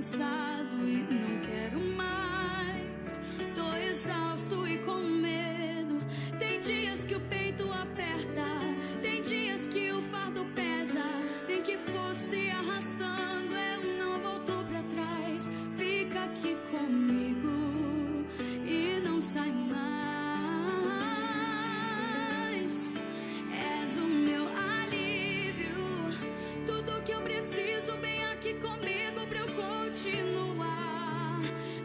cansado e não quero mais. Tô exausto e com medo. Tem dias que o peito aperta, tem dias que o fardo pesa. Nem que fosse arrastando, eu não volto pra trás. Fica aqui comigo e não sai mais. És o meu alívio, tudo que eu preciso bem aqui comigo pra eu continuar.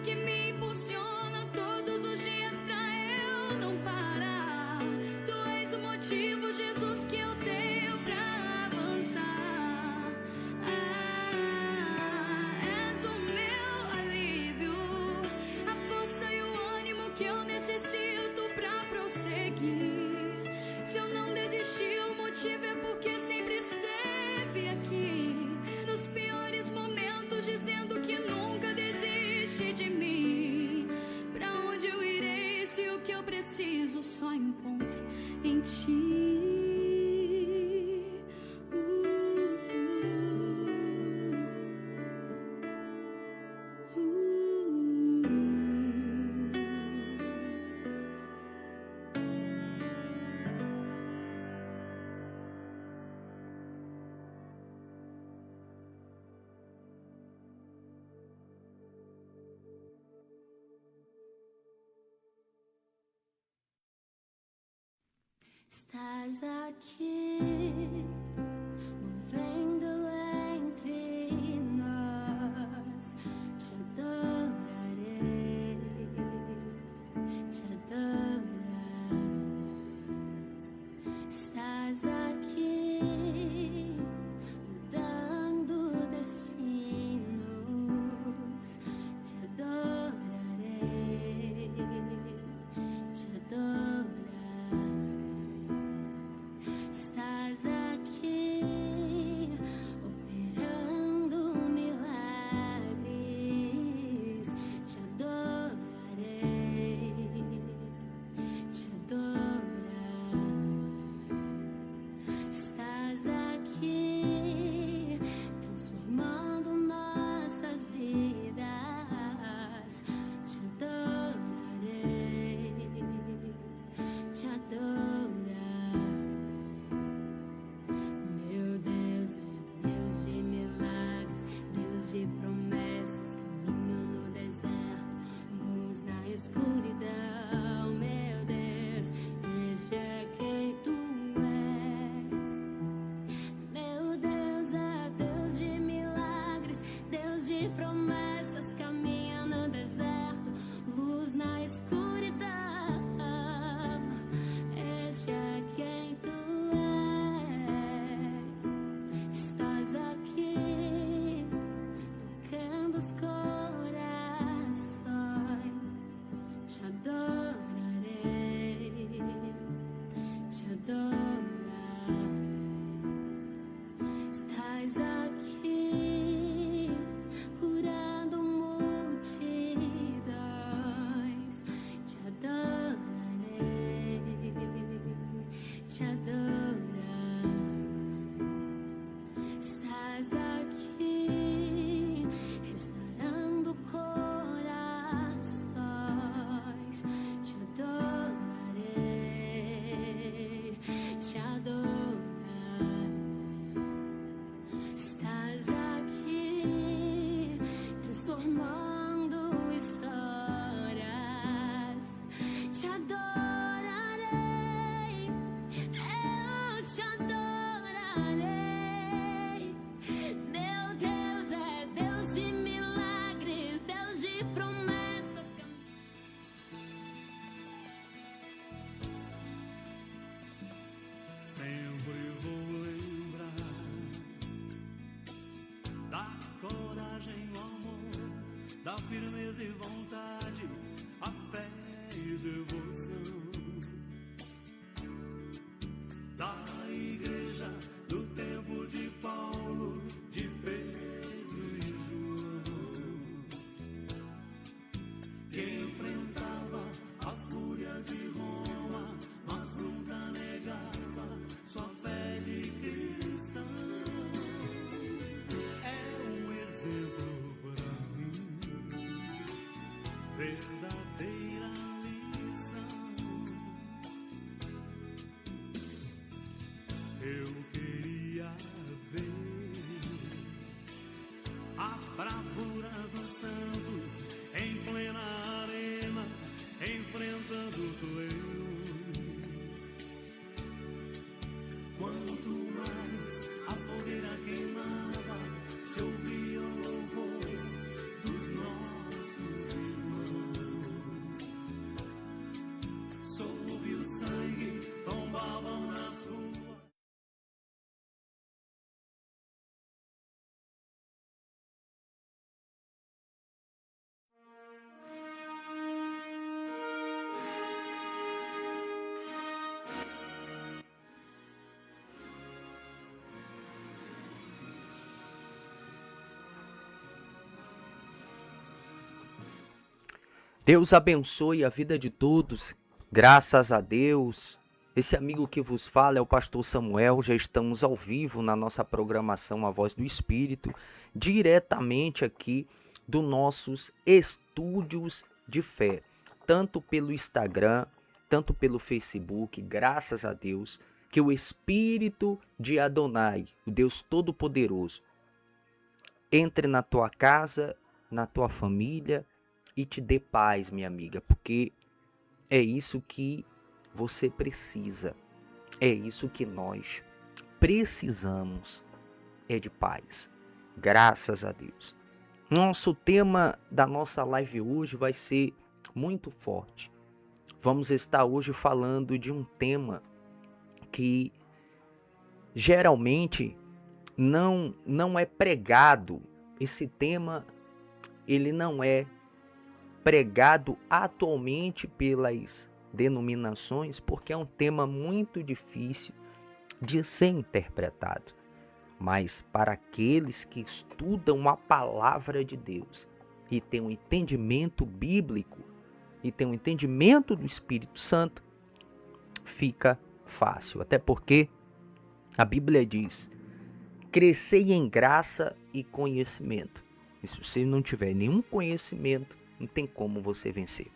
Que me impulsiona todos os dias pra eu não parar. Tu és o motivo, Jesus, que eu tenho pra avançar. És o meu alívio, a força e o ânimo que eu necessito pra prosseguir. Se eu não desisti, o motivo é porque sempre esteve aqui. Nos piores momentos, dizendo que nunca desiste de mim. Pra onde eu irei se o que eu preciso só encontro em ti? Estás aqui, movendo entre nós. Te adorarei, te adorarei. Estás aqui, mudando destinos. Te adorarei, te adorarei. Estás aqui, operando milagres. Te adorarei, te adorarei. Estás aqui, transformando nossas vidas. Te adorarei, te adorarei. De promessas, caminho no deserto, luz na escuridão. Meu Deus, este é quem tu és. Meu Deus é Deus de milagres, Deus de promessas, caminho no deserto, luz na escuridão. Este é quem tu és. Estás aqui, os corações. Te adorarei, te adorarei. Estás aqui, curando multidões. Te adorarei, te adorarei. Estás aqui, restaurando corações. Te adorarei, te adorarei. Estás aqui, transformando histórias. Te adorarei, eu te adorarei. Meu Deus é Deus de milagres, Deus de promessas. Sempre vou lembrar da coragem, o amor, da firmeza e vontade, a fé e devoção da igreja do tempo de Paulo, de Pedro e João, que enfrentava a fúria de Roma, mas nunca negava sua fé de cristão. É um exemplo para verdadeira lição. Eu queria ver a bravura dos santos em plena arena, enfrentando os leões. Quanto mais a fogueira queimava, se ouvia o louvor dos nossos irmãos. Sob o sangue tombavam nas ruas. Deus abençoe a vida de todos, graças a Deus. Esse amigo que vos fala é o pastor Samuel, já estamos ao vivo na nossa programação A Voz do Espírito, diretamente aqui dos nossos estúdios de fé, tanto pelo Instagram, tanto pelo Facebook, graças a Deus, que o Espírito de Adonai, o Deus Todo-Poderoso, entre na tua casa, na tua família, e te dê paz, minha amiga, porque é isso que você precisa, é isso que nós precisamos, é de paz, graças a Deus. Nosso tema da nossa live hoje vai ser muito forte. Vamos estar hoje falando de um tema que geralmente não é pregado. Esse tema, ele não é pregado atualmente pelas denominações, porque é um tema muito difícil de ser interpretado. Mas para aqueles que estudam a palavra de Deus e têm um entendimento bíblico e têm um entendimento do Espírito Santo, fica fácil. Até porque a Bíblia diz: crescei em graça e conhecimento. E se você não tiver nenhum conhecimento, não tem como você vencer.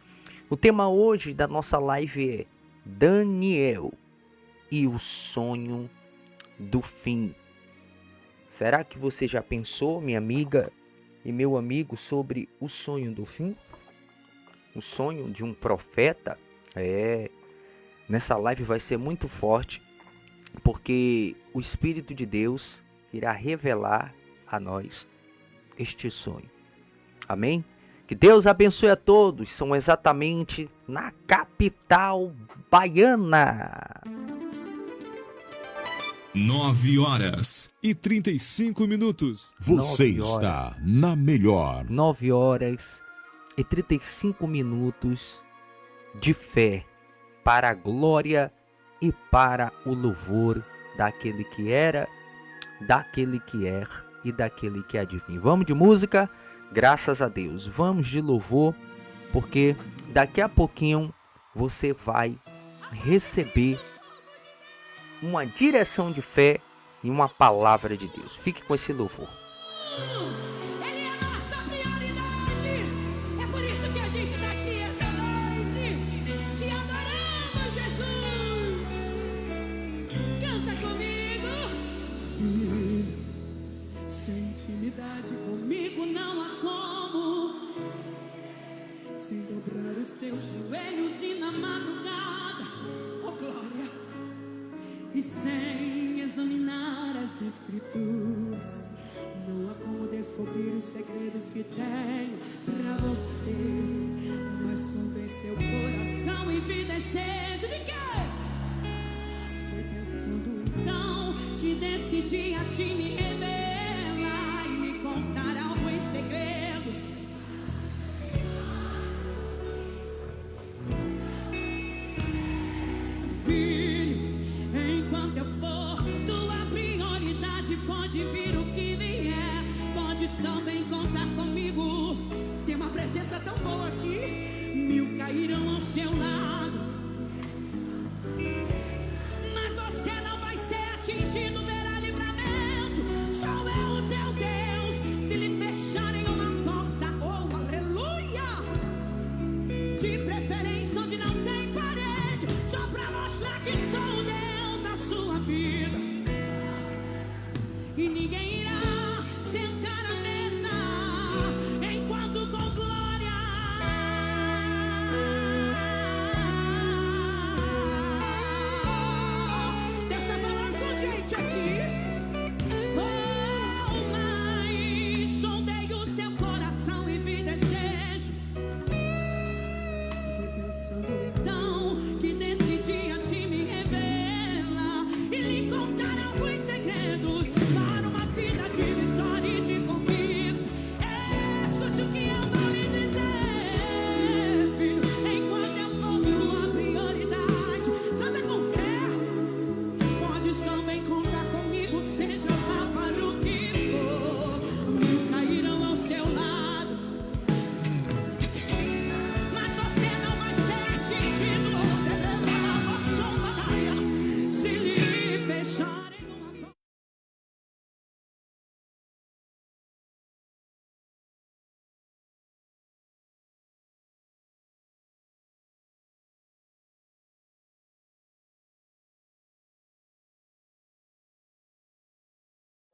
O tema hoje da nossa live é Daniel e o sonho do fim. Será que você já pensou, minha amiga e meu amigo, sobre o sonho do fim? O sonho de um profeta? Nessa live vai ser muito forte, porque o Espírito de Deus irá revelar a nós este sonho. Amém? Que Deus abençoe a todos. São exatamente na capital baiana. 9h35. Você está na melhor. 9h35 de fé para a glória e para o louvor daquele que era, daquele que é e daquele que há de vir. Vamos de música? Graças a Deus. Vamos de louvor, porque daqui a pouquinho você vai receber uma direção de fé e uma palavra de Deus. Fique com esse louvor. Ele é a nossa prioridade. É por isso que a gente está aqui essa noite, te adorando, Jesus. Canta comigo. Filho, sem intimidade comigo não há como, sem dobrar os seus joelhos e na madrugada, oh glória, e sem examinar as escrituras, não há como descobrir os segredos que tenho pra você. Mas sondei seu coração e vi desejo de quê? Foi pensando então que decidi a ti me revelar e me contar algo em segredos. Filho, enquanto eu for tua prioridade, pode vir o que vier, podes também contar comigo. Tem uma presença tão boa aqui, 1000 cairão ao seu lado, mas você não vai ser atingido, verá livramento. Sou eu o teu Deus, se lhe fecharem uma porta, oh aleluia,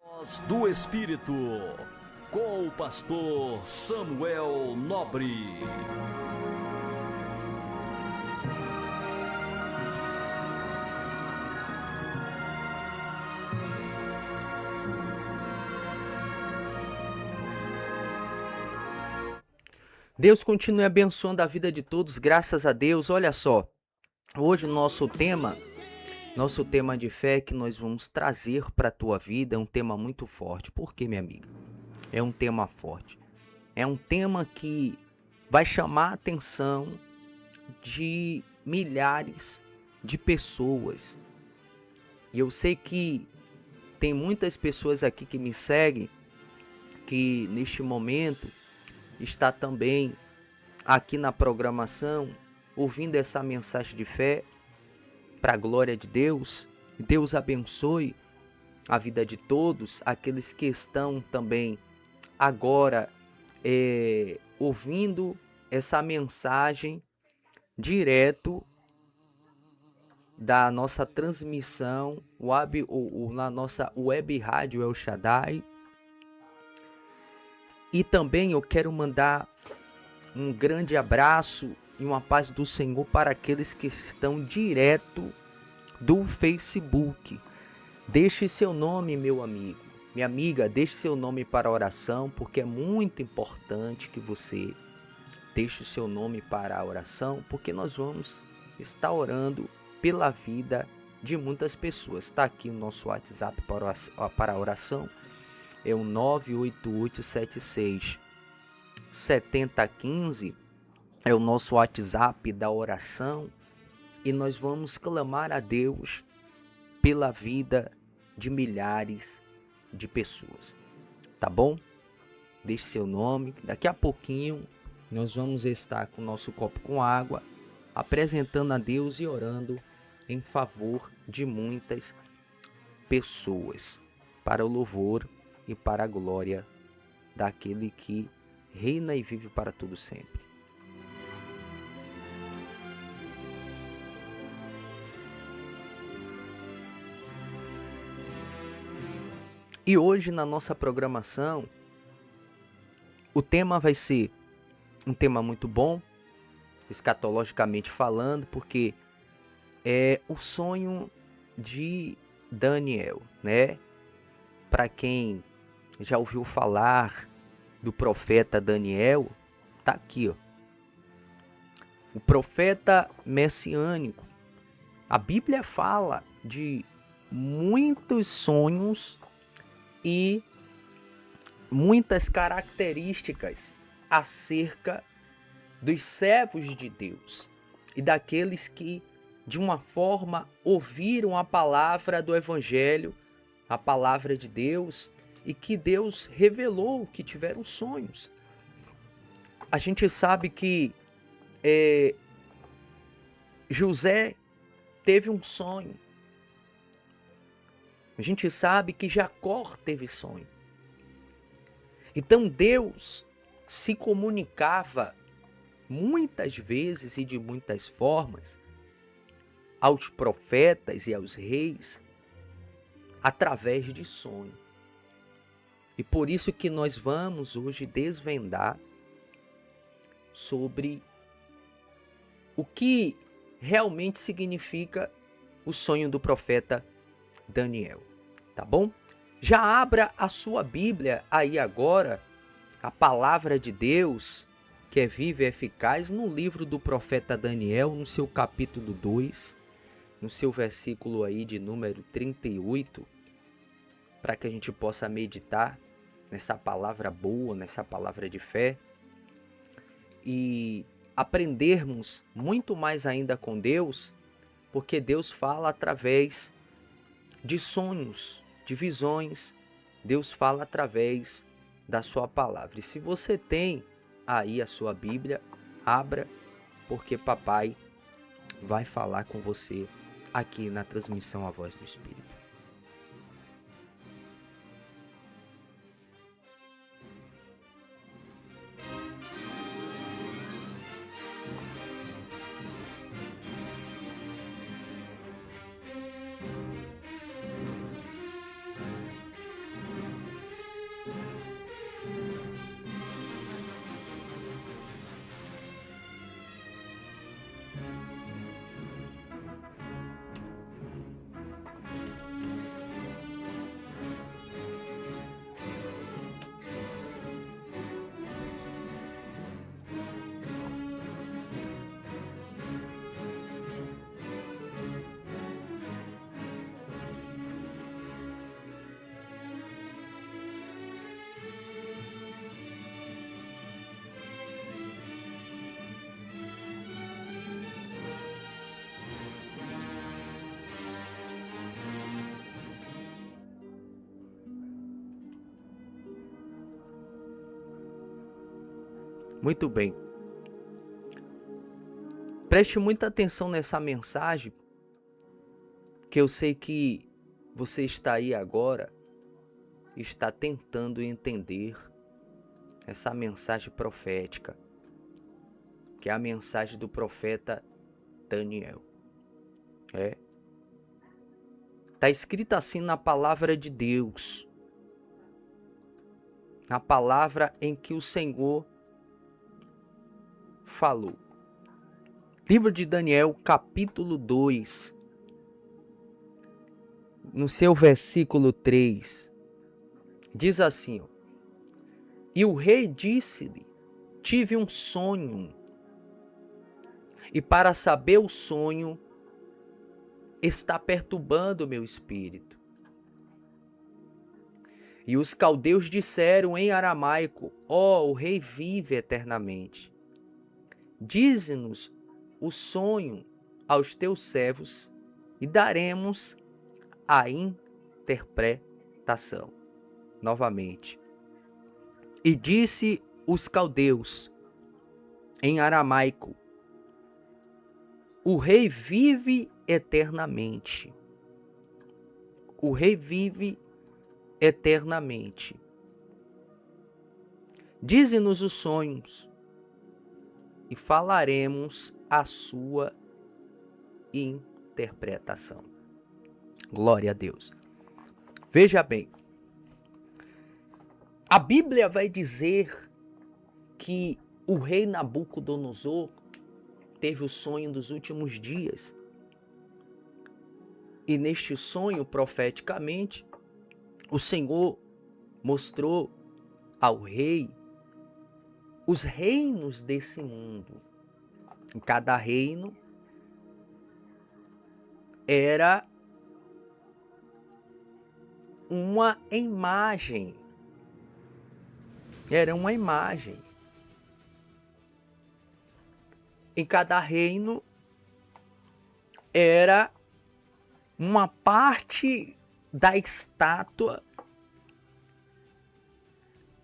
Voz do Espírito, com o pastor Samuel Nobre. Deus continue abençoando a vida de todos, graças a Deus. Olha só, hoje o nosso tema de fé que nós vamos trazer para a tua vida é um tema muito forte. Por quê, minha amiga? É um tema forte. É um tema que vai chamar a atenção de milhares de pessoas. E eu sei que tem muitas pessoas aqui que me seguem, que neste momento está também aqui na programação, ouvindo essa mensagem de fé, para a glória de Deus. Deus abençoe a vida de todos, aqueles que estão também agora ouvindo essa mensagem direto da nossa transmissão na nossa web rádio El Shaddai. E também eu quero mandar um grande abraço e uma paz do Senhor para aqueles que estão direto do Facebook. Deixe seu nome, meu amigo, minha amiga, deixe seu nome para a oração, porque é muito importante que você deixe o seu nome para a oração, porque nós vamos estar orando pela vida de muitas pessoas. Está aqui o nosso WhatsApp para a oração. É o 988767015, é o nosso WhatsApp da oração, e nós vamos clamar a Deus pela vida de milhares de pessoas, tá bom? Deixe seu nome, daqui a pouquinho nós vamos estar com o nosso copo com água, apresentando a Deus e orando em favor de muitas pessoas, para o louvor e para a glória daquele que reina e vive para todo sempre. E hoje na nossa programação, o tema vai ser um tema muito bom, escatologicamente falando, porque é o sonho de Daniel, né? Para quem já ouviu falar do profeta Daniel, tá aqui, ó. O profeta messiânico. A Bíblia fala de muitos sonhos e muitas características acerca dos servos de Deus e daqueles que, de uma forma, ouviram a palavra do Evangelho, a palavra de Deus, e que Deus revelou que tiveram sonhos. A gente sabe que José teve um sonho. A gente sabe que Jacó teve sonho. Então Deus se comunicava muitas vezes e de muitas formas aos profetas e aos reis através de sonho. E por isso que nós vamos hoje desvendar sobre o que realmente significa o sonho do profeta Daniel, tá bom? Já abra a sua Bíblia aí agora, a palavra de Deus, que é viva e eficaz, no livro do profeta Daniel, no seu capítulo 2, no seu versículo aí de número 38, para que a gente possa meditar nessa palavra boa, nessa palavra de fé, e aprendermos muito mais ainda com Deus, porque Deus fala através de sonhos, de visões. Deus fala através da sua palavra. E se você tem aí a sua Bíblia, abra, porque papai vai falar com você aqui na transmissão A Voz do Espírito. Muito bem. Preste muita atenção nessa mensagem, que eu sei que você está aí agora e está tentando entender essa mensagem profética, que é a mensagem do profeta Daniel. Está escrito assim na palavra de Deus, na palavra em que o Senhor falou. Livro de Daniel, capítulo 2, no seu versículo 3, diz assim: E o rei disse-lhe: Tive um sonho, e para saber o sonho, está perturbando o meu espírito. E os caldeus disseram em aramaico: o rei vive eternamente. Dize-nos o sonho aos teus servos e daremos a interpretação. Novamente. E disse os caldeus em aramaico: o rei vive eternamente. O rei vive eternamente. Dize-nos os sonhos e falaremos a sua interpretação. Glória a Deus. Veja bem, a Bíblia vai dizer que o rei Nabucodonosor teve o sonho dos últimos dias. E neste sonho, profeticamente, o Senhor mostrou ao rei os reinos desse mundo. Em cada reino era uma imagem. Era uma imagem. Em cada reino era uma parte da estátua,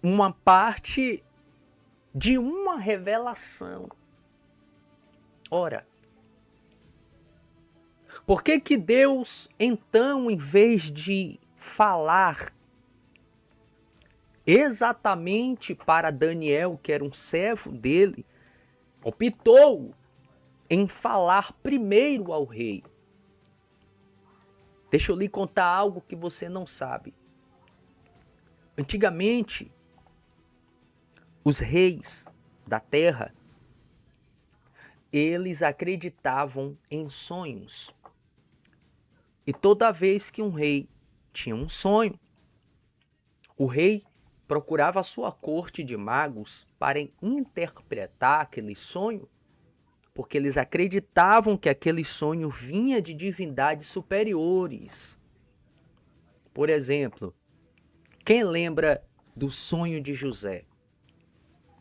uma parte de uma revelação. Ora, por que que Deus, então, em vez de falar exatamente para Daniel, que era um servo dele, optou em falar primeiro ao rei? Deixa eu lhe contar algo que você não sabe. Antigamente, os reis da terra, eles acreditavam em sonhos. E toda vez que um rei tinha um sonho, o rei procurava a sua corte de magos para interpretar aquele sonho, porque eles acreditavam que aquele sonho vinha de divindades superiores. Por exemplo, quem lembra do sonho de José?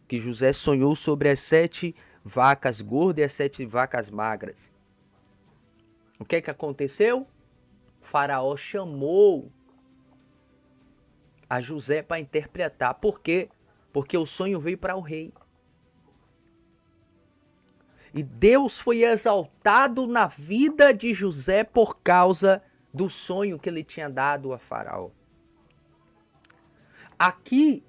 Que José sonhou sobre as 7 vacas gordas e as 7 vacas magras. O que é que aconteceu? O faraó chamou a José para interpretar. Por quê? Porque o sonho veio para o rei. E Deus foi exaltado na vida de José por causa do sonho que ele tinha dado a Faraó. Aqui,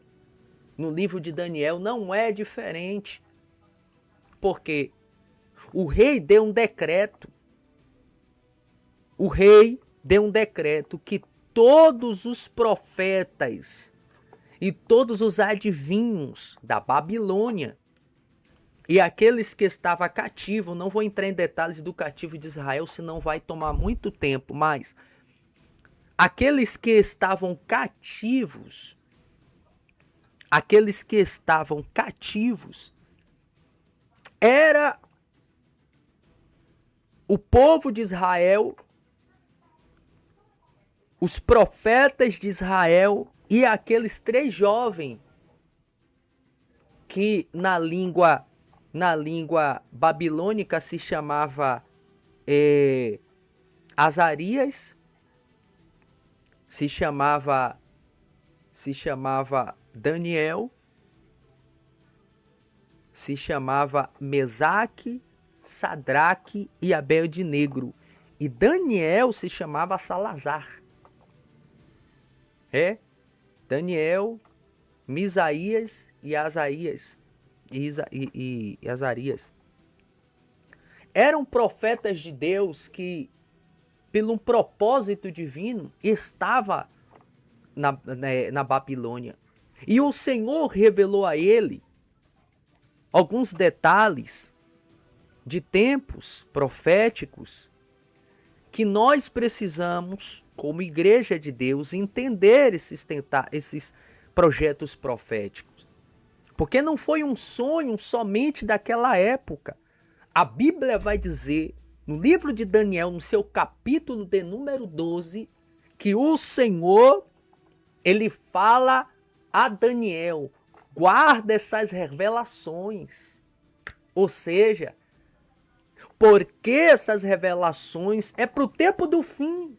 no livro de Daniel, não é diferente. Porque o rei deu um decreto. O rei deu um decreto que todos os profetas e todos os adivinhos da Babilônia e aqueles que estavam cativos, não vou entrar em detalhes do cativo de Israel, senão vai tomar muito tempo, mas aqueles que estavam cativos, era o povo de Israel, os profetas de Israel e aqueles 3 jovens que na língua babilônica se chamava Azarias, se chamava Daniel se chamava Mesaque, Sadraque e Abed-negro. E Daniel se chamava Salazar. Daniel, Misaías e Azarias. Eram profetas de Deus que, pelo um propósito divino, estava na Babilônia. E o Senhor revelou a ele alguns detalhes de tempos proféticos que nós precisamos, como igreja de Deus, entender esses projetos proféticos. Porque não foi um sonho somente daquela época. A Bíblia vai dizer, no livro de Daniel, no seu capítulo de número 12, que o Senhor, ele fala a Daniel, guarda essas revelações. Ou seja, porque essas revelações é para o tempo do fim.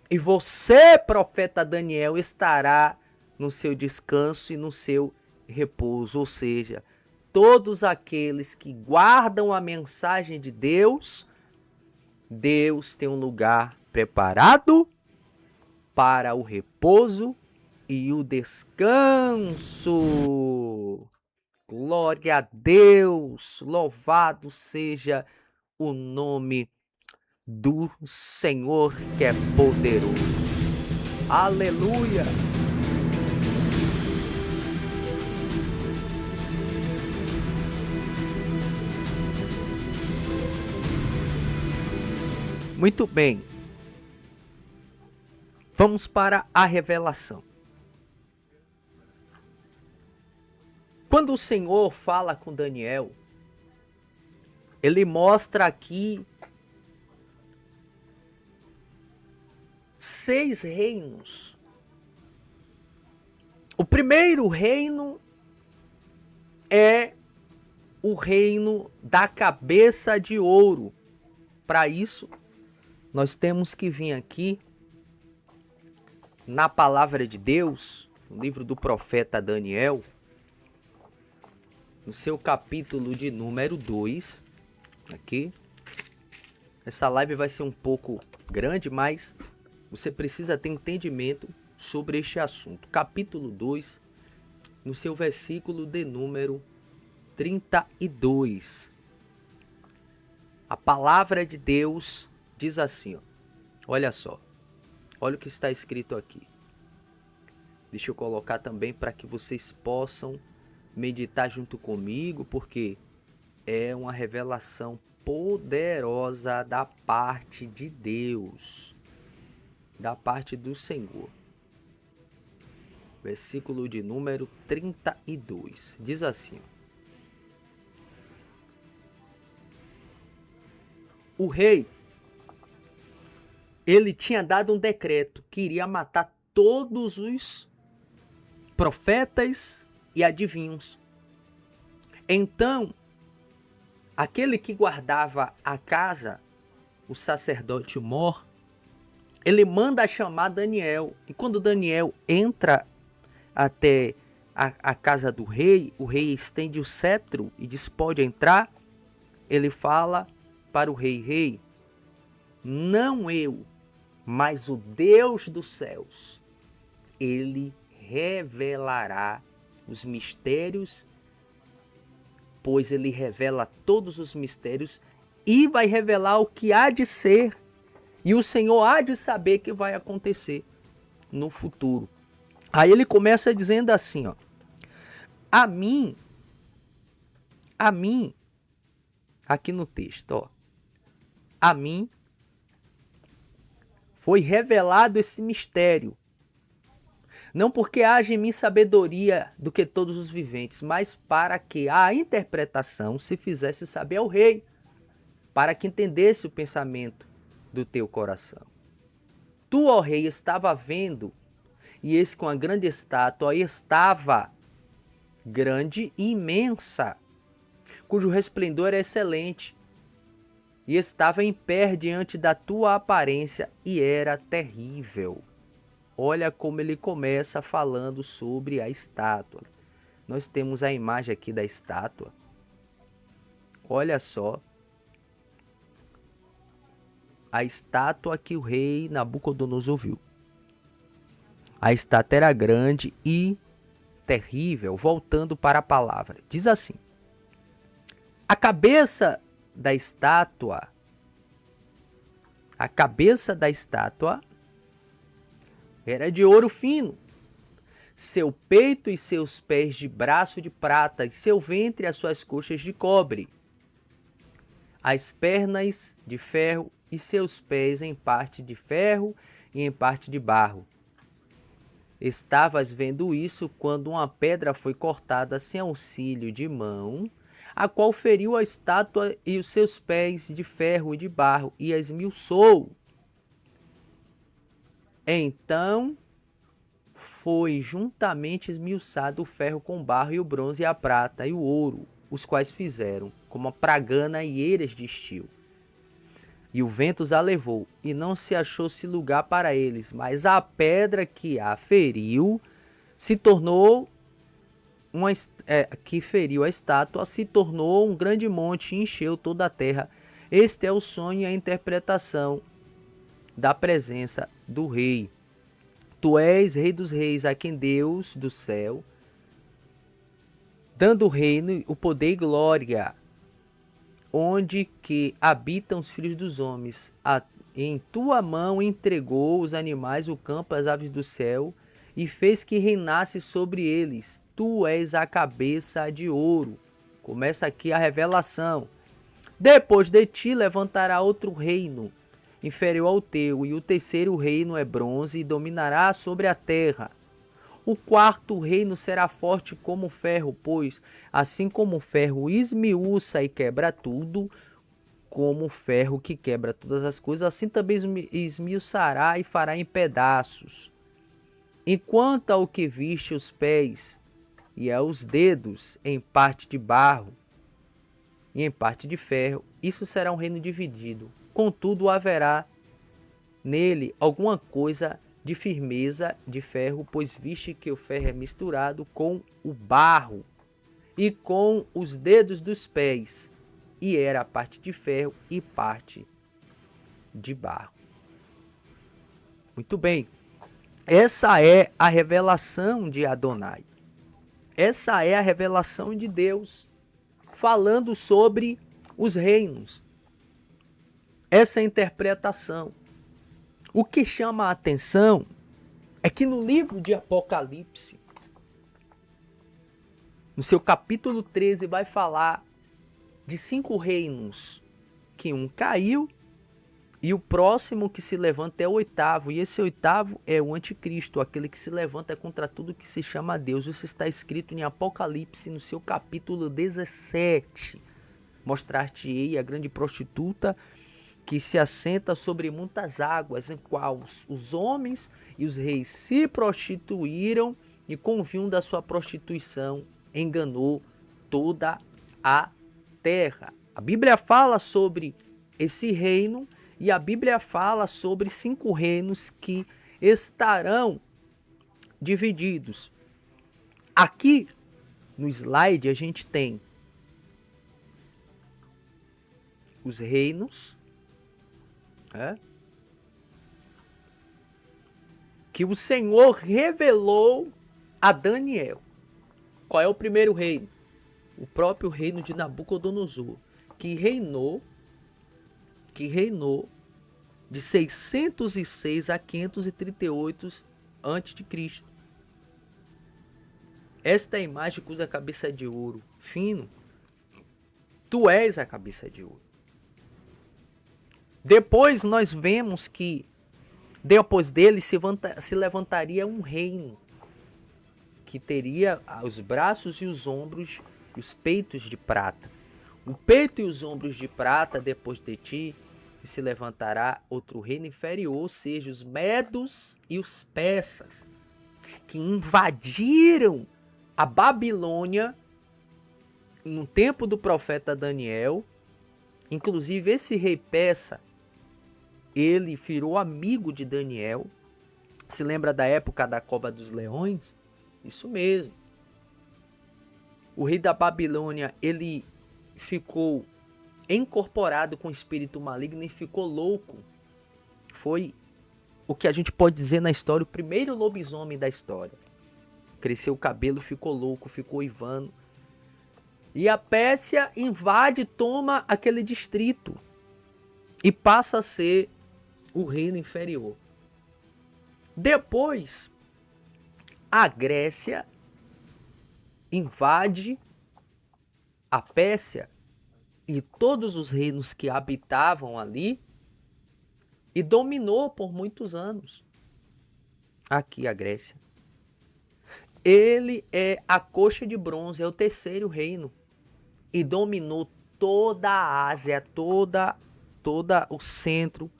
E você, profeta Daniel, estará no seu descanso e no seu repouso. Ou seja, todos aqueles que guardam a mensagem de Deus, Deus tem um lugar preparado para o repouso e o descanso. Glória a Deus, louvado seja o nome do Senhor que é poderoso. Aleluia! Muito bem. Vamos para a revelação. Quando o Senhor fala com Daniel, ele mostra aqui 6 reinos. O primeiro reino é o reino da cabeça de ouro. Para isso, nós temos que vir aqui na palavra de Deus, no livro do profeta Daniel, no seu capítulo de número 2, aqui. Essa live vai ser um pouco grande, mas você precisa ter entendimento sobre este assunto. Capítulo 2, no seu versículo de número 32. A palavra de Deus diz assim, ó. Olha só. Olha o que está escrito aqui. Deixa eu colocar também para que vocês possam meditar junto comigo, porque é uma revelação poderosa da parte de Deus, da parte do Senhor. Versículo de número 32. Diz assim: o rei, ele tinha dado um decreto que iria matar todos os profetas e adivinhos. Então, aquele que guardava a casa, o sacerdote mor, ele manda chamar Daniel. E quando Daniel entra até a casa do rei, o rei estende o cetro e diz: pode entrar. Ele fala para o rei: rei, não eu, mas o Deus dos céus, ele revelará os mistérios, pois ele revela todos os mistérios e vai revelar o que há de ser. E o Senhor há de saber que vai acontecer no futuro. Aí ele começa dizendo assim, ó: a mim, aqui no texto, ó, a mim foi revelado esse mistério, não porque haja em mim sabedoria do que todos os viventes, mas para que a interpretação se fizesse saber ao rei, para que entendesse o pensamento do teu coração. Tu, ó rei, estava vendo, e eis que uma grande estátua estava grande e imensa, cujo resplendor era excelente, e estava em pé diante da tua aparência, e era terrível. Olha como ele começa falando sobre a estátua. Nós temos a imagem aqui da estátua. olha só a estátua que o rei Nabucodonosor viu. A estátua era grande e terrível. Voltando para a palavra, diz assim: a cabeça da estátua era de ouro fino, seu peito e seus pés de braço de prata, e seu ventre e as suas coxas de cobre, as pernas de ferro e seus pés em parte de ferro e em parte de barro. Estavas vendo isso quando uma pedra foi cortada sem auxílio de mão, a qual feriu a estátua e os seus pés de ferro e de barro, e a esmiuçou. Então foi juntamente esmiuçado o ferro com o barro, e o bronze e a prata e o ouro, os quais fizeram como a pragana e eiras de estio. E o vento os a levou, e não se achou-se lugar para eles, mas a pedra que a feriu se tornou que feriu a estátua se tornou um grande monte e encheu toda a terra. Este é o sonho e a interpretação da presença do rei. Tu és rei dos reis, a quem Deus do céu, dando o reino, o poder e glória, onde que habitam os filhos dos homens. Em tua mão entregou os animais, o campo, as aves do céu, e fez que reinasse sobre eles. Tu és a cabeça de ouro. Começa aqui a revelação. Depois de ti levantará outro reino, inferior ao teu, e o terceiro reino é bronze, e dominará sobre a terra. O quarto reino será forte como o ferro, pois, assim como o ferro esmiuça e quebra tudo, como o ferro que quebra todas as coisas, assim também esmiuçará e fará em pedaços. Enquanto ao que viste os pés e aos dedos em parte de barro e em parte de ferro, isso será um reino dividido. Contudo, haverá nele alguma coisa de firmeza de ferro, pois viste que o ferro é misturado com o barro e com os dedos dos pés, e era parte de ferro e parte de barro. Muito bem, essa é a revelação de Adonai. Essa é a revelação de Deus, falando sobre os reinos. Essa é a interpretação. O que chama a atenção é que no livro de Apocalipse, no seu capítulo 13, vai falar de 5 reinos, que um caiu e o próximo que se levanta é o 8º, e esse 8º é o anticristo, aquele que se levanta contra tudo que se chama Deus. Isso está escrito em Apocalipse, no seu capítulo 17. Mostrar-te-ei a grande prostituta que se assenta sobre muitas águas, em qual os homens e os reis se prostituíram, e com o vinho da sua prostituição enganou toda a terra. A Bíblia fala sobre esse reino, e a Bíblia fala sobre 5 reinos que estarão divididos. Aqui no slide a gente tem os reinos que o Senhor revelou a Daniel. Qual é o primeiro reino? O próprio reino de Nabucodonosor, que reinou de 606 a 538 a.C. Esta é a imagem cuja cabeça é de ouro fino. Tu és a cabeça de ouro. Depois nós vemos que depois dele se levantaria um reino que teria os braços e os ombros e os peitos de prata. O peito e os ombros de prata, depois de ti, se levantará outro reino inferior, ou seja, os medos e os persas, que invadiram a Babilônia no tempo do profeta Daniel. Inclusive, esse rei persa, ele virou amigo de Daniel. Se lembra da época da cova dos leões? Isso mesmo. O rei da Babilônia, ele ficou incorporado com espírito maligno e ficou louco. Foi o que a gente pode dizer na história, o primeiro lobisomem da história. Cresceu o cabelo, ficou louco, ficou uivando. E a Pérsia invade, toma aquele distrito e passa a ser o reino inferior. Depois, a Grécia invade a Pérsia e todos os reinos que habitavam ali e dominou por muitos anos. Aqui a Grécia. Ele é a coxa de bronze, é o terceiro reino. E dominou toda a Ásia, toda o centro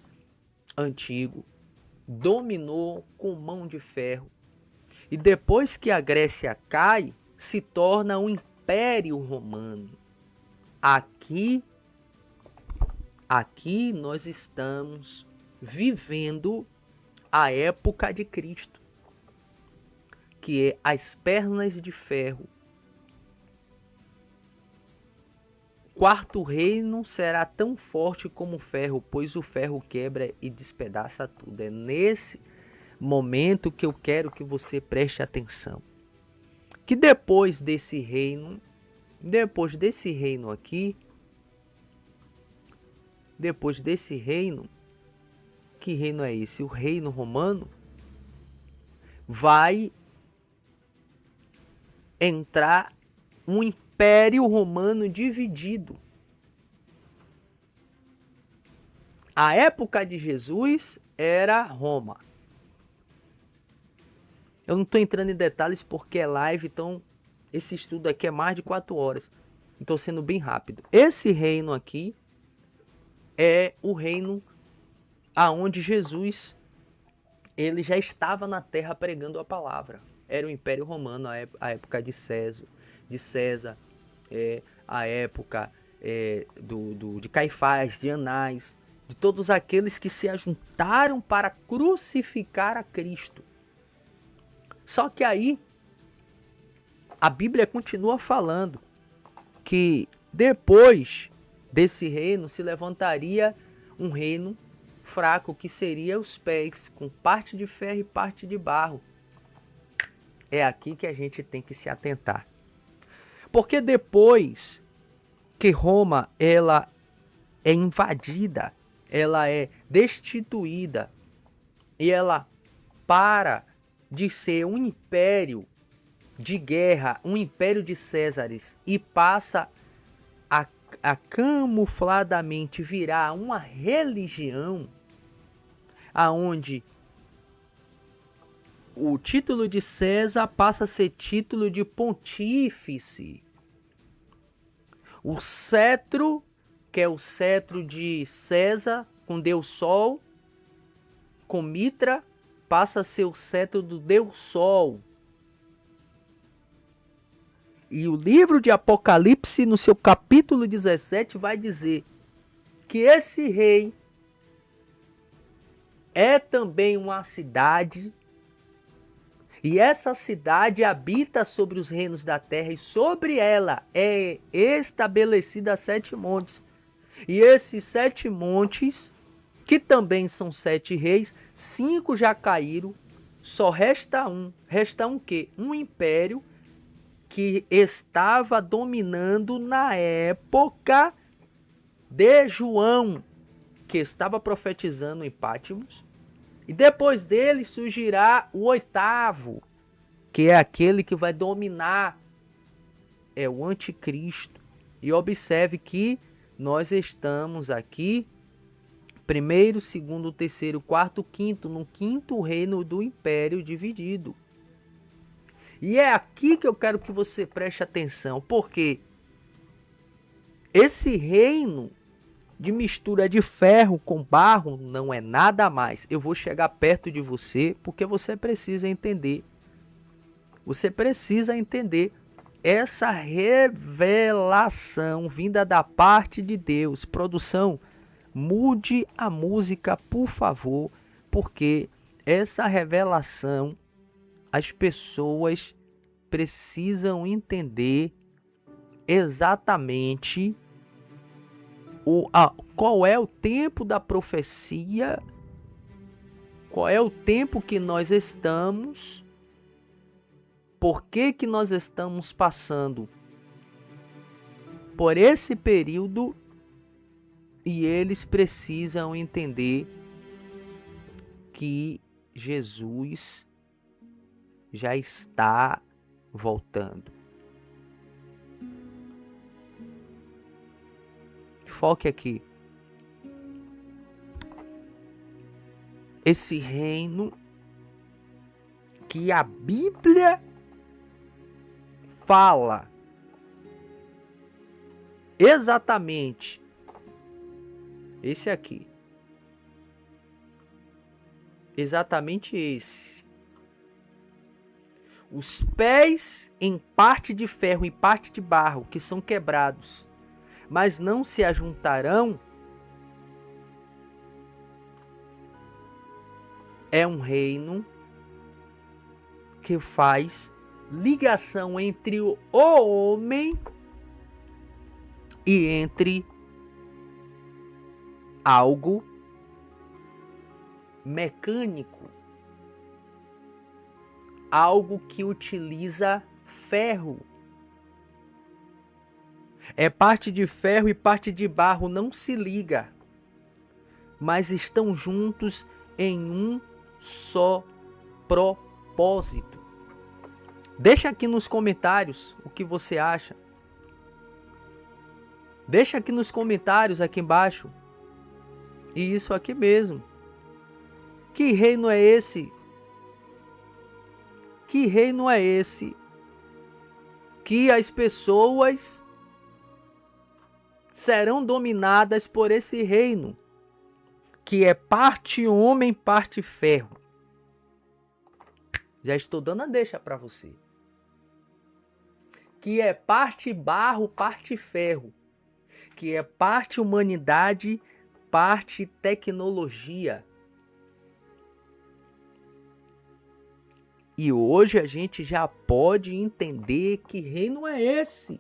antigo. Dominou com mão de ferro. E depois que a Grécia cai, se torna um império romano. Aqui nós estamos vivendo a época de Cristo, que é as pernas de ferro. Quarto reino será tão forte como o ferro, pois o ferro quebra e despedaça tudo. É nesse momento que eu quero que você preste atenção. Que depois desse reino aqui, que reino é esse? O reino romano vai entrar um império romano dividido. A época de Jesus era Roma. Eu não estou entrando em detalhes porque é live, então esse estudo aqui é mais de 4 horas. Estou sendo bem rápido. Esse reino aqui é o reino aonde Jesus ele já estava na terra pregando a palavra. Era o Império Romano, a época de César, a época de Caifás, de Anás, de todos aqueles que se ajuntaram para crucificar a Cristo. Só que aí a Bíblia continua falando que depois desse reino se levantaria um reino fraco, que seria os pés, com parte de ferro e parte de barro. É aqui que a gente tem que se atentar. Porque depois que Roma ela é invadida, ela é destituída e ela para de ser um império de guerra, um império de Césares, e passa a camufladamente virar uma religião, aonde o título de César passa a ser título de pontífice. O cetro, que é o cetro de César, com Deus Sol, com Mitra, passa a ser o cetro do Deus Sol. E o livro de Apocalipse, no seu capítulo 17, vai dizer que esse rei é também uma cidade, e essa cidade habita sobre os reinos da terra, e sobre ela é estabelecida 7 montes. E esses 7 montes, que também são 7 reis, 5 já caíram, só resta um. Resta um quê? Um império que estava dominando na época de João, que estava profetizando em Patmos. E depois dele surgirá o 8º, que é aquele que vai dominar, é o anticristo. E observe que nós estamos aqui, 1º, 2º, 3º, 4º, 5º, no 5º reino do império dividido. E é aqui que eu quero que você preste atenção, porque esse reino de mistura de ferro com barro não é nada mais. Eu vou chegar perto de você porque você precisa entender. Você precisa entender essa revelação vinda da parte de Deus. Produção, mude a música, por favor, porque essa revelação as pessoas precisam entender exatamente qual é o tempo da profecia, qual é o tempo que nós estamos, por que nós estamos passando por esse período, e eles precisam entender que Jesus já está voltando. Foque aqui. Esse reino que a Bíblia fala exatamente esse aqui. Exatamente esse. Os pés em parte de ferro e parte de barro que são quebrados, mas não se ajuntarão, é um reino que faz ligação entre o homem e entre algo mecânico, algo que utiliza ferro. É parte de ferro e parte de barro, não se liga, mas estão juntos em um só propósito. Deixa aqui nos comentários o que você acha. Deixa aqui nos comentários aqui embaixo. E isso aqui mesmo. Que reino é esse? Que reino é esse que as pessoas serão dominadas por esse reino, que é parte homem, parte ferro? Já estou dando a deixa para você. Que é parte barro, parte ferro. Que é parte humanidade, parte tecnologia. E hoje a gente já pode entender que reino é esse.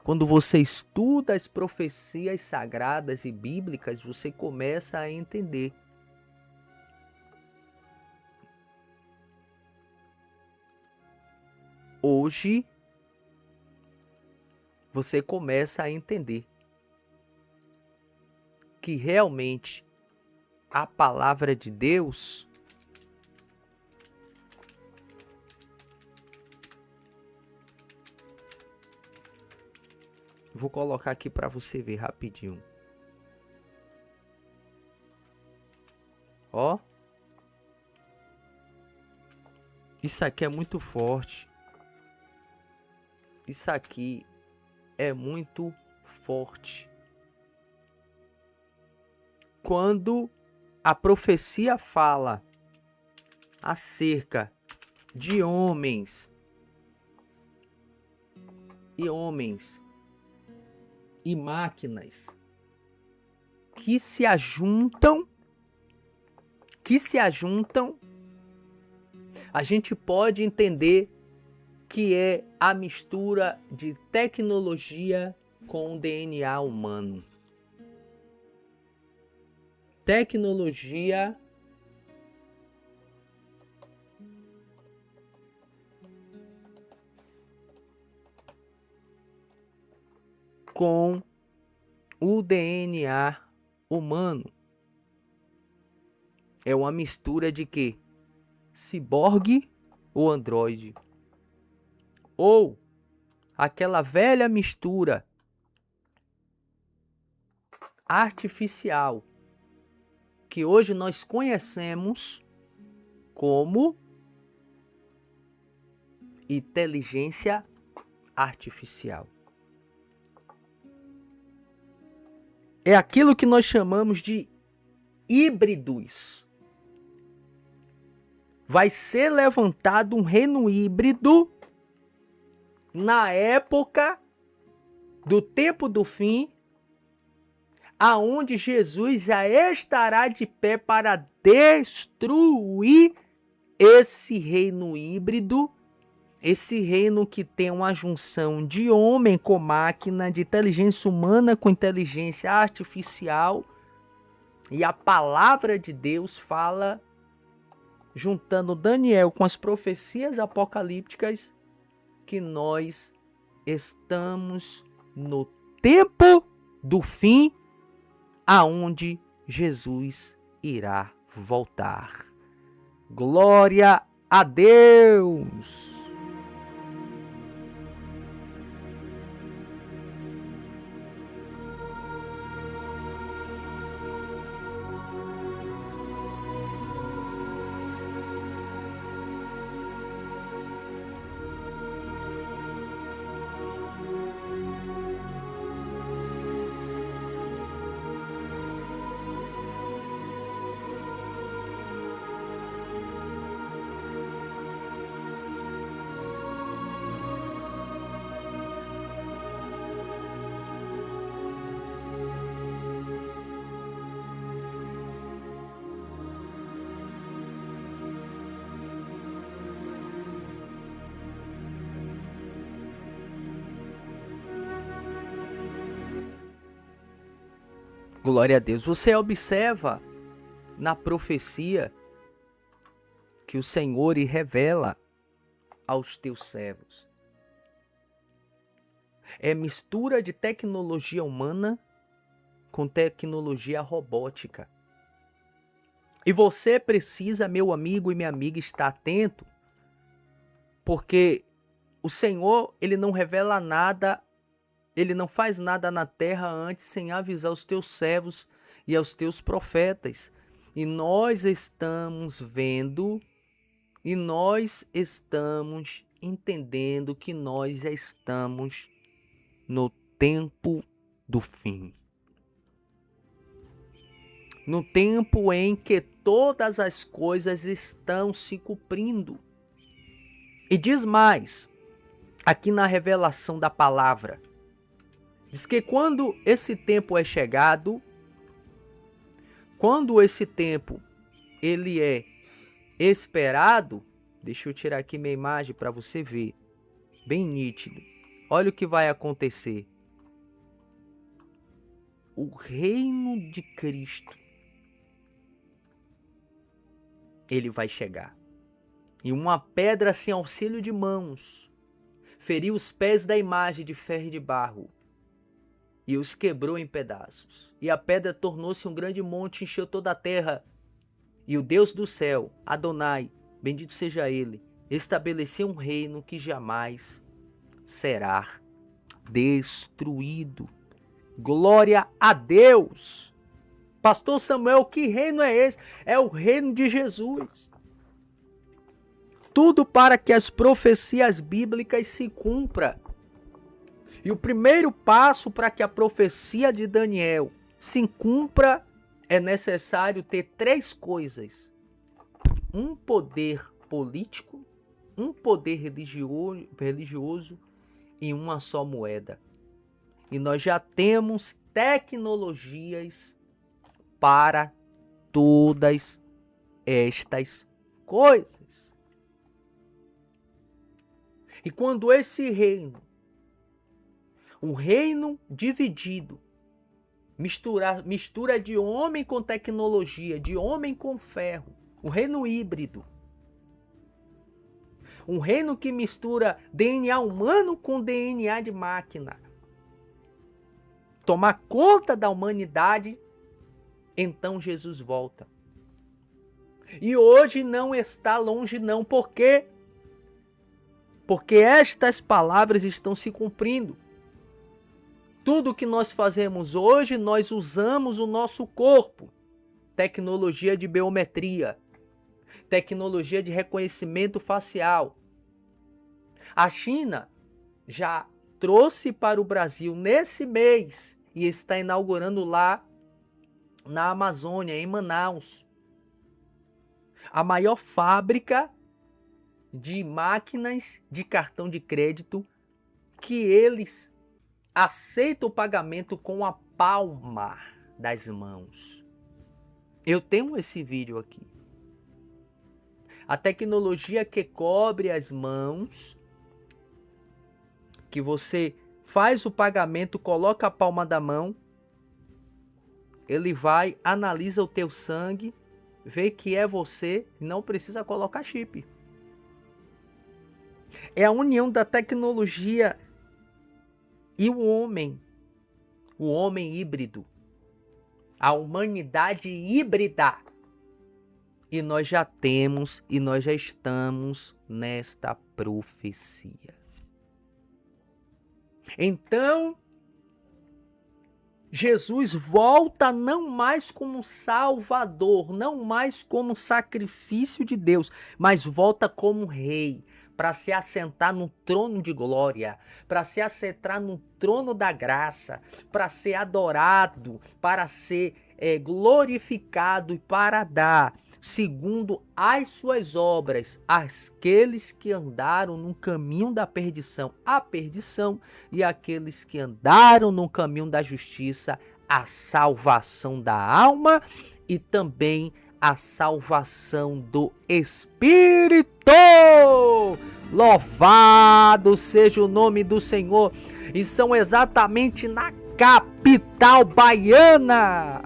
Quando você estuda as profecias sagradas e bíblicas, você começa a entender. Hoje, você começa a entender que realmente a palavra de Deus vou colocar aqui para você ver rapidinho. Ó. Isso aqui é muito forte. Isso aqui é muito forte. Quando a profecia fala acerca de homens e máquinas que se ajuntam, a gente pode entender que é a mistura de tecnologia com o DNA humano. Tecnologia com o DNA humano. É uma mistura de quê? Ciborgue ou androide. Ou aquela velha mistura artificial que hoje nós conhecemos como inteligência artificial. É aquilo que nós chamamos de híbridos. Vai ser levantado um reino híbrido na época do tempo do fim, aonde Jesus já estará de pé para destruir esse reino híbrido Esse reino que tem uma junção de homem com máquina, de inteligência humana com inteligência artificial, e a palavra de Deus fala, juntando Daniel com as profecias apocalípticas, que nós estamos no tempo do fim, aonde Jesus irá voltar. Glória a Deus! Glória a Deus. Você observa na profecia que o Senhor revela aos teus servos. É mistura de tecnologia humana com tecnologia robótica. E você precisa, meu amigo e minha amiga, estar atento, porque o Senhor, ele não revela nada, ele não faz nada na terra antes sem avisar os teus servos e aos teus profetas. E nós estamos vendo, e nós estamos entendendo que nós já estamos no tempo do fim. No tempo em que todas as coisas estão se cumprindo. E diz mais, aqui na revelação da palavra, diz que quando esse tempo é chegado, quando esse tempo ele é esperado, deixa eu tirar aqui minha imagem para você ver, bem nítido. Olha o que vai acontecer. O reino de Cristo, ele vai chegar. E uma pedra sem auxílio de mãos feriu os pés da imagem de ferro e de barro e os quebrou em pedaços. E a pedra tornou-se um grande monte, encheu toda a terra. E o Deus do céu, Adonai, bendito seja ele, estabeleceu um reino que jamais será destruído. Glória a Deus! Pastor Samuel, que reino é esse? É o reino de Jesus. Tudo para que as profecias bíblicas se cumpram. E o primeiro passo para que a profecia de Daniel se cumpra é necessário ter três coisas: um poder político, um poder religioso e uma só moeda. E nós já temos tecnologias para todas estas coisas. E quando esse reino, um reino dividido, mistura de homem com tecnologia, de homem com ferro, um reino híbrido, um reino que mistura DNA humano com DNA de máquina, tomar conta da humanidade, então Jesus volta. E hoje não está longe não, por quê? Porque estas palavras estão se cumprindo. Tudo que nós fazemos hoje, nós usamos o nosso corpo. Tecnologia de biometria, tecnologia de reconhecimento facial. A China já trouxe para o Brasil nesse mês e está inaugurando lá na Amazônia, em Manaus, a maior fábrica de máquinas de cartão de crédito, que eles aceitam o pagamento com a palma das mãos. Eu tenho esse vídeo aqui. A tecnologia que cobre as mãos que você faz o pagamento, coloca a palma da mão, ele vai, analisa o teu sangue, vê que é você e não precisa colocar chip. É a união da tecnologia e o homem híbrido, a humanidade híbrida. E nós já temos e nós já estamos nesta profecia. Então, Jesus volta não mais como Salvador, não mais como sacrifício de Deus, mas volta como Rei, para se assentar no trono de glória, para se assentar no trono da graça, para ser adorado, para ser glorificado e para dar, segundo as suas obras, aqueles que andaram no caminho da perdição, a perdição, e aqueles que andaram no caminho da justiça, a salvação da alma e também a salvação do Espírito. Louvado seja o nome do Senhor. E são exatamente na capital baiana.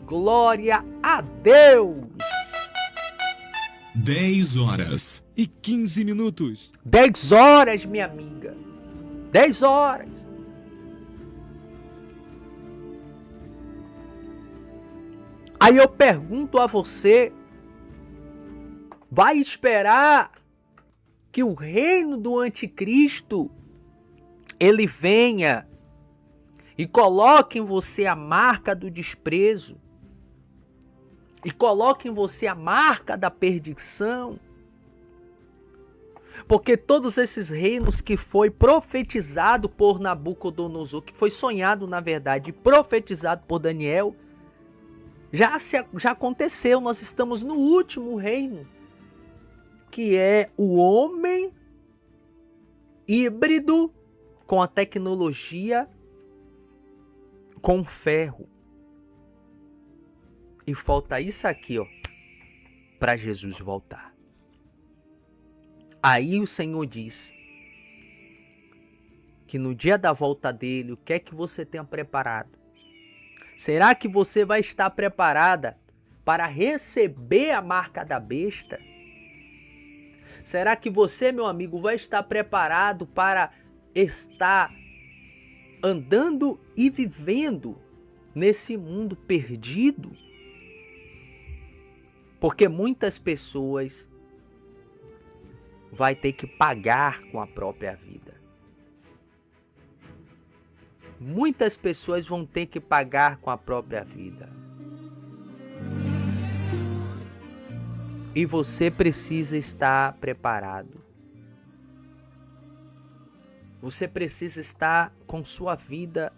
Glória a Deus. 10h15. 10 horas, minha amiga. 10 horas. Aí eu pergunto a você, vai esperar que o reino do anticristo ele venha e coloque em você a marca do desprezo, e coloque em você a marca da perdição? Porque todos esses reinos que foi profetizado por Nabucodonosor, que foi sonhado na verdade, profetizado por Daniel, já aconteceu. Nós estamos no último reino, que é o homem híbrido com a tecnologia, com ferro. E falta isso aqui, ó, para Jesus voltar. Aí o Senhor disse que no dia da volta dele, o que é que você tenha preparado? Será que você vai estar preparada para receber a marca da besta? Será que você, meu amigo, vai estar preparado para estar andando e vivendo nesse mundo perdido? Porque muitas pessoas vai ter que pagar com a própria vida. Muitas pessoas vão ter que pagar com a própria vida. E você precisa estar preparado. Você precisa estar com sua vida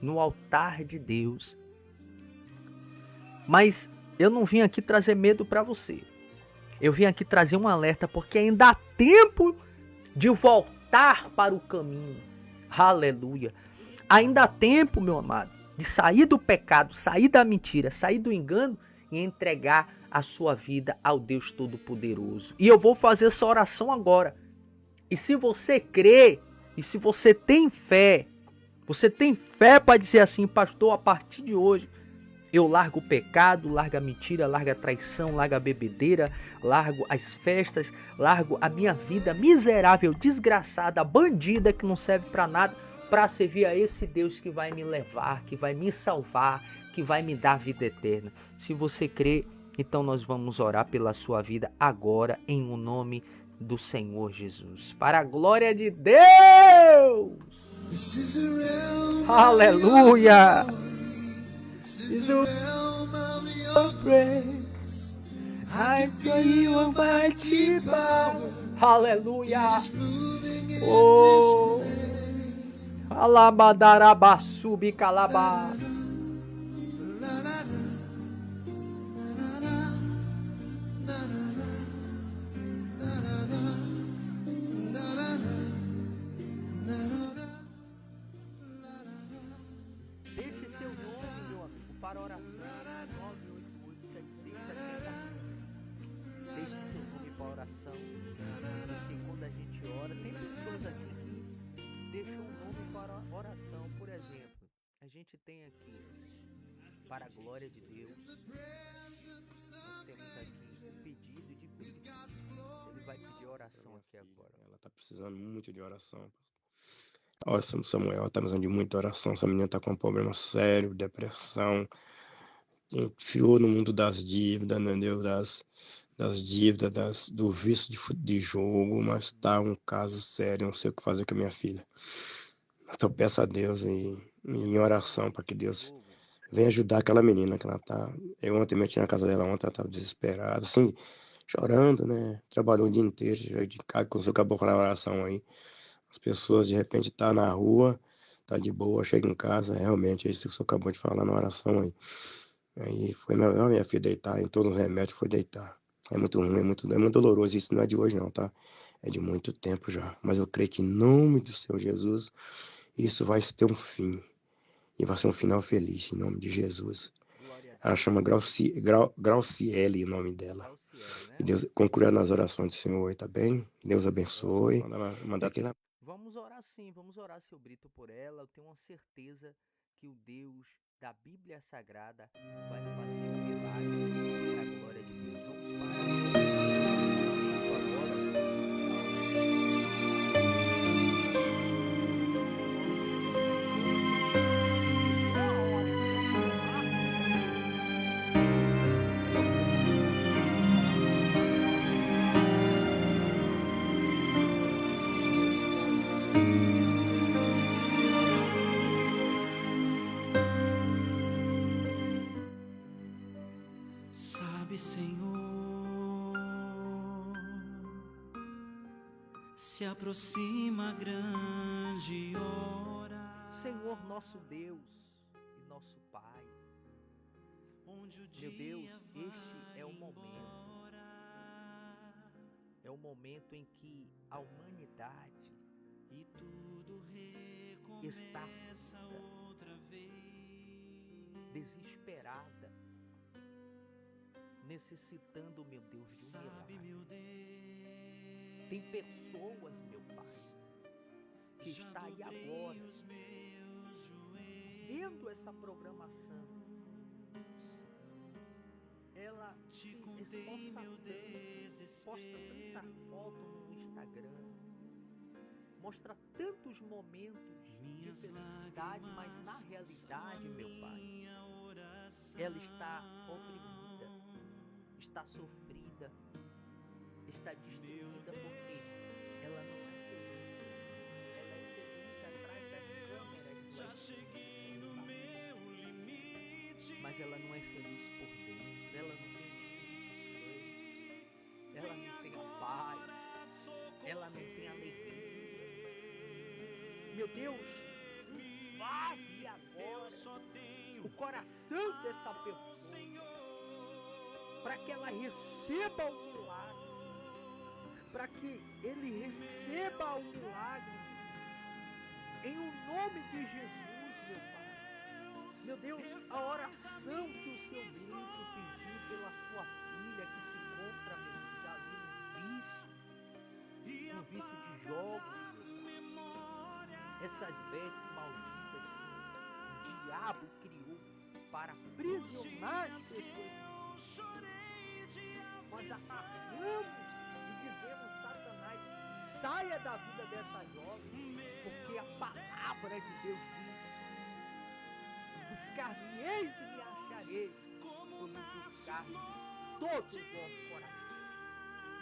no altar de Deus. Mas eu não vim aqui trazer medo para você. Eu vim aqui trazer um alerta, porque ainda há tempo de voltar para o caminho. Aleluia. Ainda há tempo, meu amado, de sair do pecado, sair da mentira, sair do engano e entregar a sua vida ao Deus Todo-Poderoso. E eu vou fazer essa oração agora. E se você crê, e se você tem fé para dizer assim: pastor, a partir de hoje, eu largo o pecado, largo a mentira, largo a traição, largo a bebedeira, largo as festas, largo a minha vida miserável, desgraçada, bandida, que não serve para nada, para servir a esse Deus que vai me levar, que vai me salvar, que vai me dar vida eterna. Se você crê, então nós vamos orar pela sua vida agora, em o nome do Senhor Jesus. Para a glória de Deus! Aleluia! Is a realm of your praise. I pray you almighty power. Aleluia. Oh. Alabadarabaçubi calabá. Deixe seu nome, meu amigo, para oração. 988-767015. Deixe seu nome para oração. Porque quando a gente ora, tem pessoas aqui que deixou um nome para oração. Por exemplo, a gente tem aqui, para a glória de Deus, nós temos aqui um pedido de Brito. Ele vai pedir oração aqui agora. Ela tá precisando muito de oração. Ó, Samuel tá precisando de muita oração. Essa menina tá com um problema sério, depressão. Enfiou no mundo das dívidas, entendeu? Das dívidas, do vício de jogo, mas tá um caso sério, não sei o que fazer com a minha filha. Então peço a Deus em oração para que Deus venha ajudar aquela menina que ela tá. Eu ontem meti na casa dela, ontem ela tava desesperada, assim, chorando, né? Trabalhou o dia inteiro, chegou de casa, quando você acabou com a oração aí. As pessoas de repente tá na rua, tá de boa, chega em casa, realmente, é isso que você acabou de falar na oração aí. Aí foi minha filha deitar, em todos os remédios foi deitar. É muito ruim, é muito doloroso. Isso não é de hoje não, tá? É de muito tempo já. Mas eu creio que em nome do Senhor Jesus, isso vai ter um fim. E vai ser um final feliz, em nome de Jesus. Ela chama Grauciele, o nome dela. Grauciele, né? E Deus concluiu nas orações do Senhor, tá bem? Deus abençoe. Vamos orar sim, vamos orar, seu Brito, por ela. Eu tenho uma certeza que o Deus da Bíblia Sagrada vai fazer um milagre para a glória de Deus. Vamos parar. Sabe, Senhor, se aproxima a grande hora. Senhor, nosso Deus e nosso Pai, meu Deus, este é o momento. É o momento em que a humanidade está desesperada, necessitando, meu Deus, de um milagre. Tem pessoas, meu Pai, que está aí agora, vendo essa programação, ela se esforça tanto, posta tanta foto no Instagram, mostra tantos momentos de felicidade, mas na realidade, meu Pai, ela está oprimida, está sofrida, está destruída porque ela não é feliz. Ela é feliz atrás das câmeras do celular. Mas ela não é feliz por dentro, ela não tem Espírito Santo, ela não tem a paz, ela não tem alegria. Meu Deus, invade agora o coração dessa pessoa, para que ela receba o milagre, para que ele receba o milagre, em o nome de Jesus, meu Pai. Meu Deus, a oração que o seu Brito pediu pela sua filha, que se encontra, meu Deus, ali no vício de jogos, essas bets malditas que o diabo criou para aprisionar as pessoas. Nós amarramos e dizemos: Satanás, saia da vida dessa jovem, porque a palavra de Deus diz: buscar-me-eis e me achareis, quando buscar-me todo o vosso coração.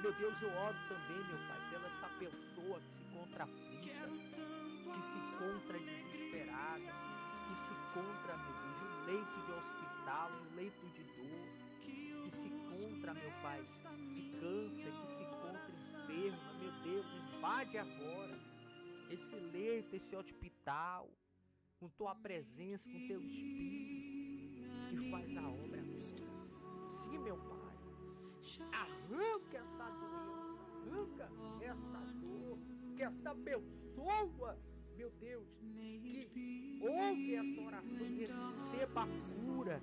Meu Deus, eu oro também, meu Pai, pela essa pessoa que se encontra aflita, que se encontra desesperada, que se encontra, meu Deus, em um leito de hospital, em um leito de dor, que se encontra, meu Pai, de câncer, que se encontra enferma. Meu Deus, invade agora esse leito, esse hospital, com tua presença, com teu Espírito, e faz a obra. Sim, meu Pai, arranca essa doença, arranca essa dor, que essa pessoa, meu Deus, que ouve essa oração, receba a cura.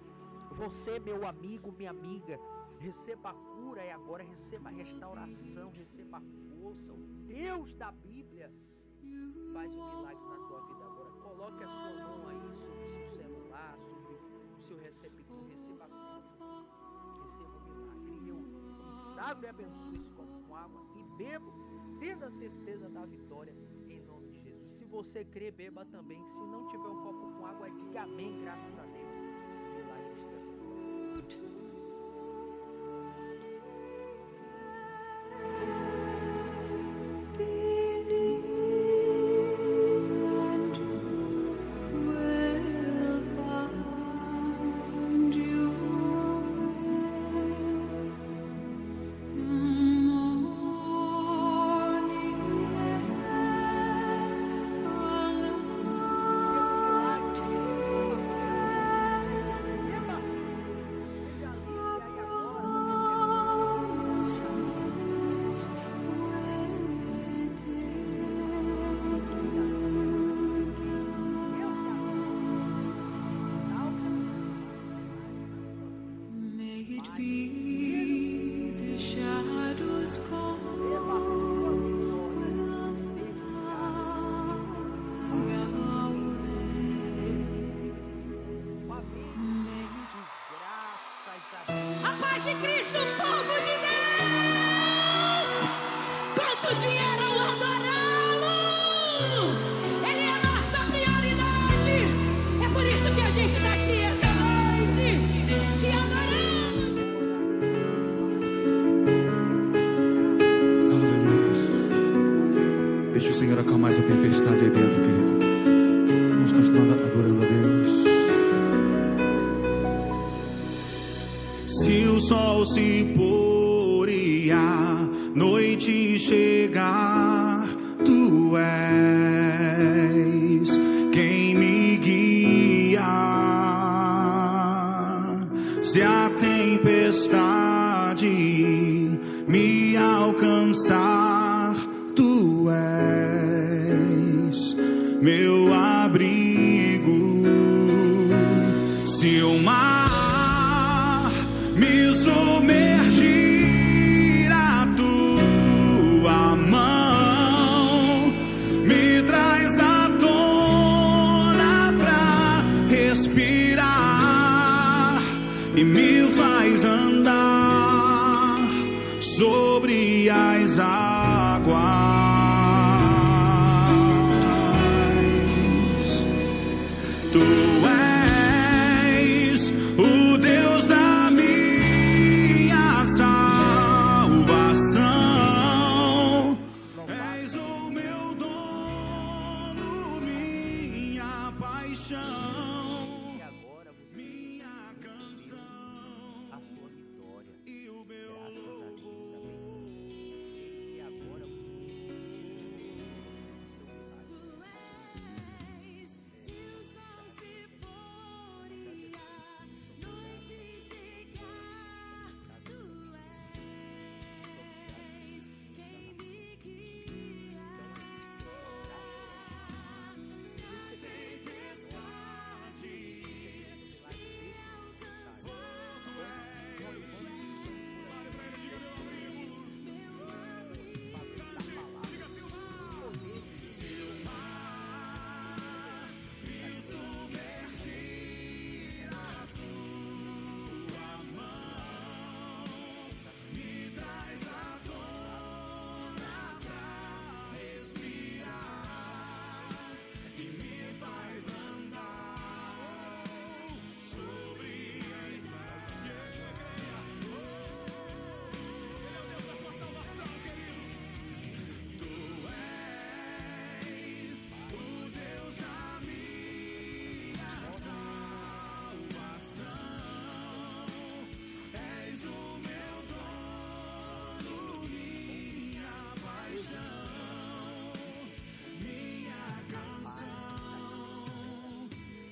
Você, meu amigo, minha amiga, receba a cura e agora receba a restauração, receba a força. O Deus da Bíblia faz um milagre na tua vida agora. Coloque a sua mão aí sobre o seu celular, sobre o seu receptor, receba a cura, receba o milagre. E eu consagro e abençoo esse copo com água e bebo, tendo a certeza da vitória em nome de Jesus. Se você crê, beba também. Se não tiver um copo com água, diga amém, graças a Deus. O milagre chega. A paz de Cristo, povo de Deus! Quanto dinheiro ao adorá-lo! Ele é a nossa prioridade! É por isso que a gente está aqui essa noite, te adorando! Aleluia. Deixa o Senhor acalmar essa tempestade aí dentro, querido. Vamos continuar adorando a Deus. Se o sol se pôr e a noite chegar, tu és quem me guia. Se a tempestade me alcançar, tu és meu abrigo. Se o mar me submergir, a tua mão me traz à tona pra respirar e me faz andar sobre as águas. Tu és o Deus da minha salvação, és o meu dono, minha paixão, E agora você minha canção a sua vitória. e o meu Graças a Deus, louvor. amém. E agora você seu milagre. Se o sol se pôr e a noite chegar, tu és quem me guia. Se a tempestade me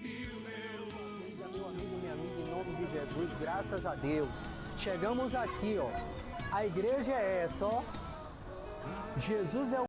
Meu amigo, minha amiga, em nome de Jesus, graças a Deus. Chegamos aqui, ó. A igreja é essa, ó. Jesus é o